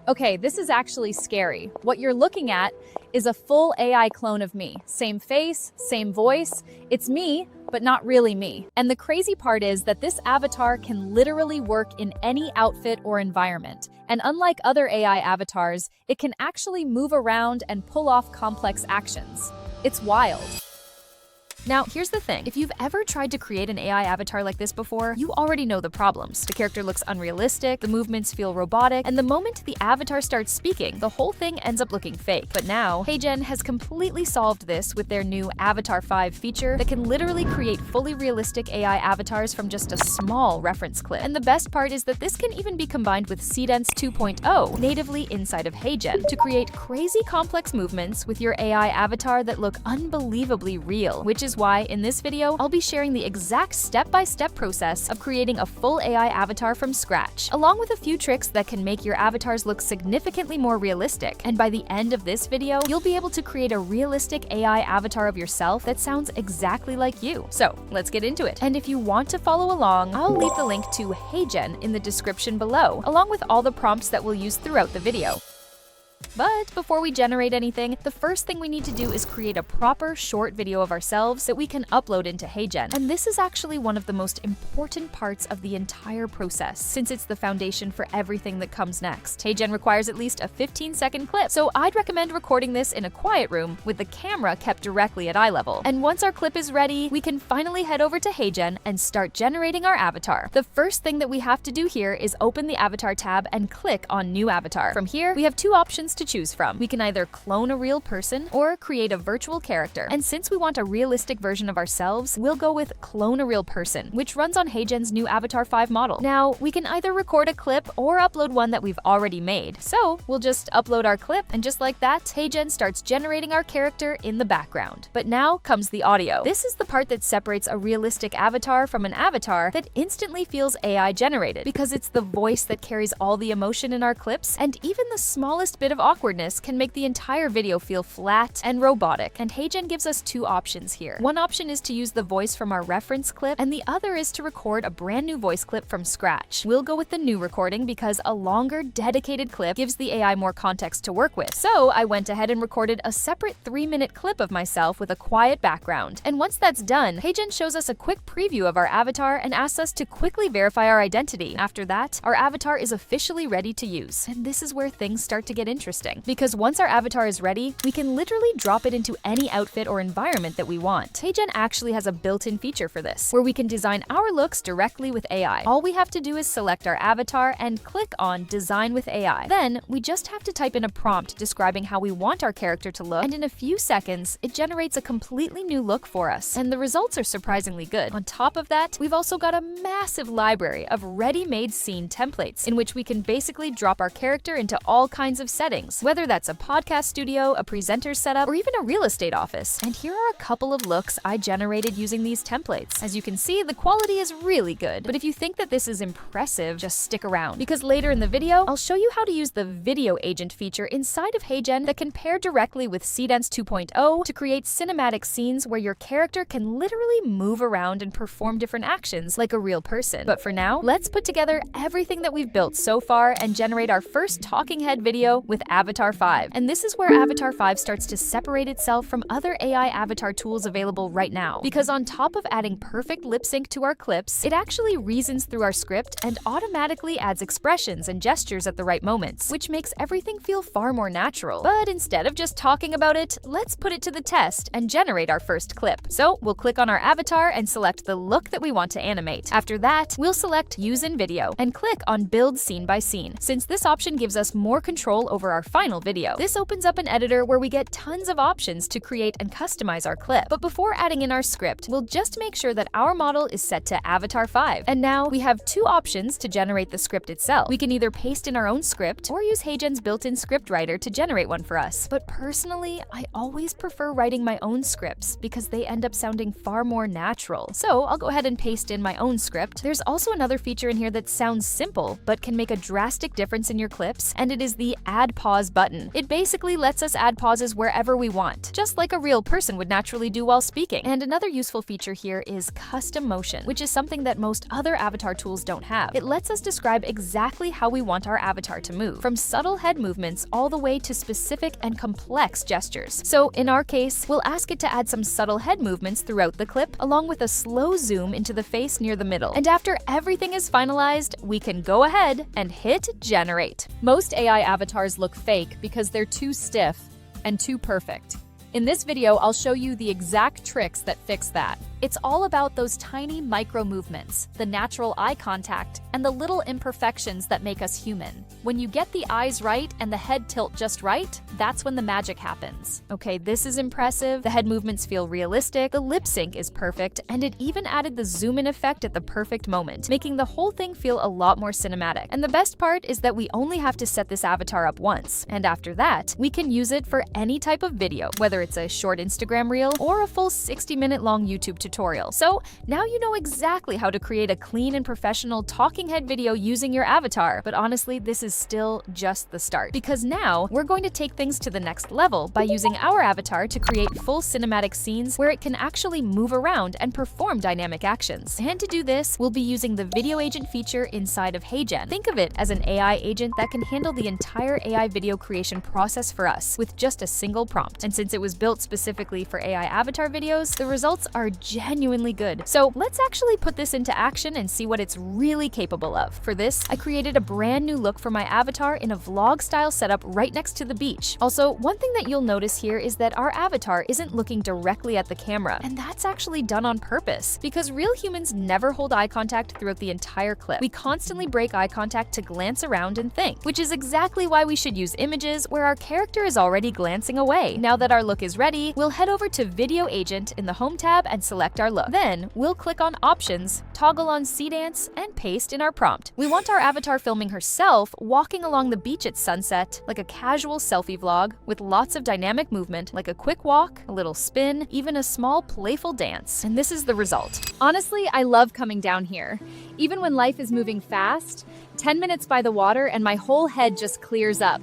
Okay, this is actually scary. What you're looking at is a full AI clone of me. Same face, same voice. It's me, but not really me. And the crazy part is that this avatar can literally work in any outfit or environment. And unlike other AI avatars, it can actually move around and pull off complex actions. It's wild. Now, here's the thing. If you've ever tried to create an AI avatar like this before, you already know the problems. The character looks unrealistic, the movements feel robotic, and the moment the avatar starts speaking, the whole thing ends up looking fake. But now, HeyGen has completely solved this with their new Avatar 5 feature that can literally create fully realistic AI avatars from just a small reference clip. And the best part is that this can even be combined with Seedance 2.0 natively inside of HeyGen to create crazy complex movements with your AI avatar that look unbelievably real, which is why in this video, I'll be sharing the exact step-by-step process of creating a full AI avatar from scratch, along with a few tricks that can make your avatars look significantly more realistic. And by the end of this video, you'll be able to create a realistic AI avatar of yourself that sounds exactly like you. So let's get into it. And if you want to follow along, I'll leave the link to HeyGen in the description below, along with all the prompts that we'll use throughout the video. But before we generate anything, the first thing we need to do is create a proper short video of ourselves that we can upload into HeyGen. And this is actually one of the most important parts of the entire process, since it's the foundation for everything that comes next. HeyGen requires at least a 15-second clip, so I'd recommend recording this in a quiet room with the camera kept directly at eye level. And once our clip is ready, we can finally head over to HeyGen and start generating our avatar. The first thing that we have to do here is open the Avatar tab and click on New Avatar. From here, we have two options to choose from. We can either clone a real person or create a virtual character. And since we want a realistic version of ourselves, we'll go with Clone a Real Person, which runs on HeyGen's new Avatar 5 model. Now, we can either record a clip or upload one that we've already made. So we'll just upload our clip, and just like that, HeyGen starts generating our character in the background. But now comes the audio. This is the part that separates a realistic avatar from an avatar that instantly feels AI generated, because it's the voice that carries all the emotion in our clips, and even the smallest bit of awkwardness can make the entire video feel flat and robotic. And HeyGen gives us two options here. One option is to use the voice from our reference clip, and the other is to record a brand new voice clip from scratch. We'll go with the new recording because a longer, dedicated clip gives the AI more context to work with. So I went ahead and recorded a separate 3-minute clip of myself with a quiet background. And once that's done, HeyGen shows us a quick preview of our avatar and asks us to quickly verify our identity. After that, our avatar is officially ready to use. And this is where things start to get interesting, because once our avatar is ready, we can literally drop it into any outfit or environment that we want. HeyGen actually has a built-in feature for this, where we can design our looks directly with AI. All we have to do is select our avatar and click on Design with AI. Then, we just have to type in a prompt describing how we want our character to look, and in a few seconds, it generates a completely new look for us. And the results are surprisingly good. On top of that, we've also got a massive library of ready-made scene templates, in which we can basically drop our character into all kinds of settings, whether that's a podcast studio, a presenter's setup, or even a real estate office. And here are a couple of looks I generated using these templates. As you can see, the quality is really good. But if you think that this is impressive, just stick around, because later in the video, I'll show you how to use the video agent feature inside of HeyGen that can pair directly with Seedance 2.0 to create cinematic scenes where your character can literally move around and perform different actions like a real person. But for now, let's put together everything that we've built so far and generate our first talking head video with Avatar 5. And this is where Avatar 5 starts to separate itself from other AI avatar tools available right now. Because on top of adding perfect lip sync to our clips, it actually reasons through our script and automatically adds expressions and gestures at the right moments, which makes everything feel far more natural. But instead of just talking about it, let's put it to the test and generate our first clip. So we'll click on our avatar and select the look that we want to animate. After that, we'll select Use in Video and click on Build Scene by Scene, since this option gives us more control over our final video. This opens up an editor where we get tons of options to create and customize our clip. But before adding in our script, we'll just make sure that our model is set to Avatar 5. And now we have two options to generate the script itself. We can either paste in our own script or use HeyGen's built-in script writer to generate one for us. But personally, I always prefer writing my own scripts because they end up sounding far more natural. So I'll go ahead and paste in my own script. There's also another feature in here that sounds simple, but can make a drastic difference in your clips, and it is the Add pause button. It basically lets us add pauses wherever we want, just like a real person would naturally do while speaking. And another useful feature here is custom motion, which is something that most other avatar tools don't have. It lets us describe exactly how we want our avatar to move, from subtle head movements all the way to specific and complex gestures. So in our case, we'll ask it to add some subtle head movements throughout the clip, along with a slow zoom into the face near the middle. And after everything is finalized, we can go ahead and hit generate. Most AI avatars look fake because they're too stiff and too perfect. In this video, I'll show you the exact tricks that fix that. It's all about those tiny micro movements, the natural eye contact, and the little imperfections that make us human. When you get the eyes right and the head tilt just right, that's when the magic happens. Okay, this is impressive, the head movements feel realistic, the lip sync is perfect, and it even added the zoom in effect at the perfect moment, making the whole thing feel a lot more cinematic. And the best part is that we only have to set this avatar up once, and after that, we can use it for any type of video, whether it's a short Instagram reel or a full 60-minute long YouTube tutorial. So now you know exactly how to create a clean and professional talking head video using your avatar. But honestly, this is still just the start, because now we're going to take things to the next level by using our avatar to create full cinematic scenes where it can actually move around and perform dynamic actions. And to do this, we'll be using the video agent feature inside of HeyGen. Think of it as an AI agent that can handle the entire AI video creation process for us with just a single prompt. And since it was built specifically for AI avatar videos, the results are genuinely good. So let's actually put this into action and see what it's really capable of. For this, I created a brand new look for my avatar in a vlog style setup right next to the beach. Also, one thing that you'll notice here is that our avatar isn't looking directly at the camera, and that's actually done on purpose, because real humans never hold eye contact throughout the entire clip. We constantly break eye contact to glance around and think, which is exactly why we should use images where our character is already glancing away. Now that our look is ready, we'll head over to Video Agent in the Home tab and select our look. Then we'll click on Options, toggle on Seedance, and paste in our prompt. We want our avatar filming herself walking along the beach at sunset, like a casual selfie vlog with lots of dynamic movement, like a quick walk, a little spin, even a small playful dance. And this is the result. Honestly, I love coming down here. Even when life is moving fast, 10 minutes by the water and my whole head just clears up.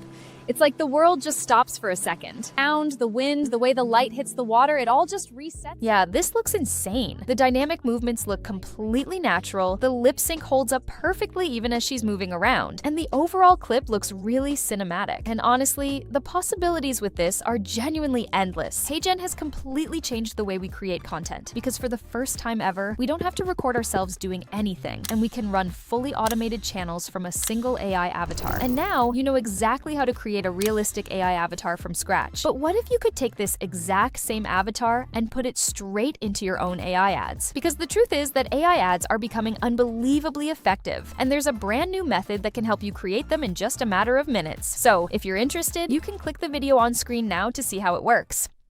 It's like the world just stops for a second. Sound, the wind, the way the light hits the water, it all just resets. Yeah, this looks insane. The dynamic movements look completely natural, the lip sync holds up perfectly even as she's moving around, and the overall clip looks really cinematic. And honestly, the possibilities with this are genuinely endless. HeyGen has completely changed the way we create content, because for the first time ever, we don't have to record ourselves doing anything, and we can run fully automated channels from a single AI avatar. And now, you know exactly how to create a realistic AI avatar from scratch. But what if you could take this exact same avatar and put it straight into your own AI ads? Because the truth is that AI ads are becoming unbelievably effective, and there's a brand new method that can help you create them in just a matter of minutes. So if you're interested, you can click the video on screen now to see how it works.